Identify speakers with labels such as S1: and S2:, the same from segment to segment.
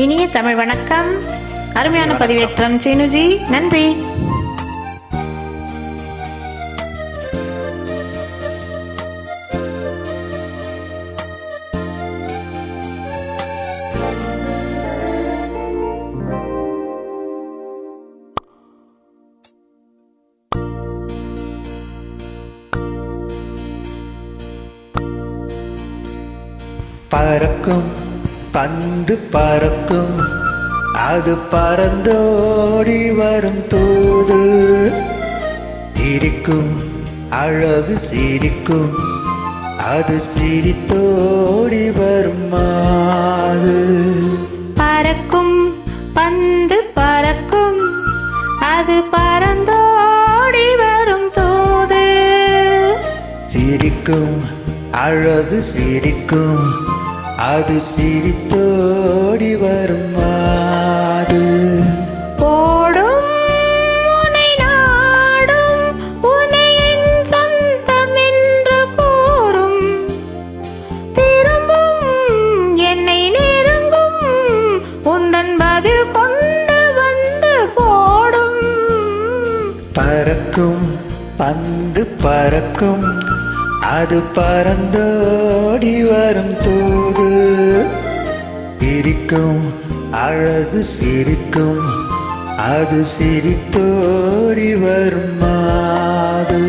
S1: இனிய தமிழ் வணக்கம். அருமையான பதிவேற்றம் சீனுஜி, நன்றி.
S2: பறக்கும் பந்து பறக்கும், அது பறந்தோடி வரும் தூது. சிரிக்கும் அழகு சிரிக்கும், அது சிரித்தோடி வரும் மாது.
S1: பறக்கும் பந்து பறக்கும், அது பறந்தோடி வரும் தூது.
S2: சிரிக்கும் அழகு சிரிக்கும், அது சிரித்தோடி வரும் மாது.
S1: ஓடும் உன்னை நாடும், உன்னை என் சொந்தம் என்று கூறும். திரும்பும் என்னை நெருங்கும், உந்தன் பதில் கொண்டு வந்து போடும்.
S2: பறக்கும் பந்து பறக்கும், அது பறந்தோடி வரும் தூது. சிரிக்கும் அழகு சிரிக்கும், அது சிரித்தோடி வரும் மாது.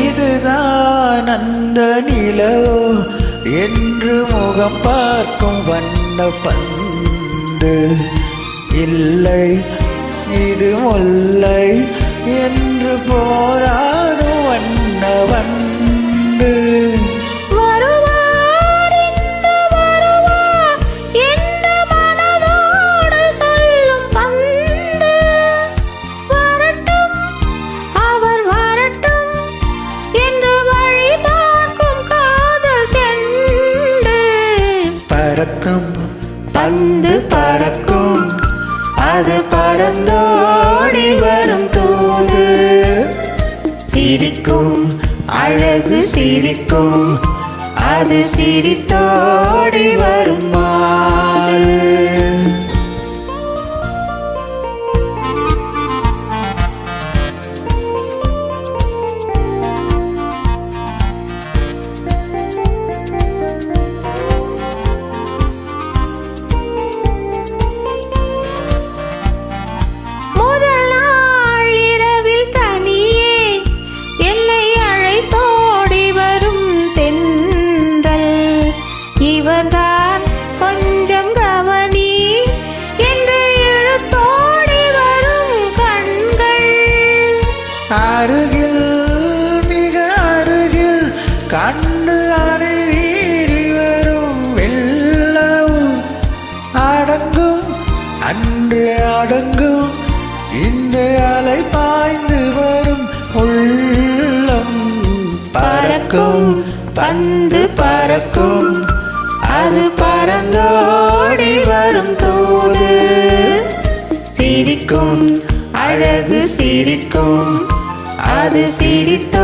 S2: இதுதான் அந்த நிலவோ என்று முகம் பார்க்கும் வண்ண பந்து. இல்லை இது முல்லை என்று போராடும் வண்ண வண்டு. பறக்கும் பந்து பறக்கும், அது பறந்தோடி வரும் தூது. சிரிக்கும் அழகு சிரிக்கும், அது சிரித்தோடி வரும் மாது.
S1: கொஞ்சம் கவனி என்று இழுத்தோடி வரும் கண்கள்.
S2: அருகில் மிக அருகில் கண்டு அணை வீறி வரும் வெள்ளம். அடங்கும் அன்று அடங்கும், இன்று அலை பாய்ந்து வரும் உள்ளம். பறக்கும் பந்து பறக்கும், அது பறந்தோடி வரும் தூது. சிரிக்கும் அழகு சிரிக்கும், அது சிரித்தோ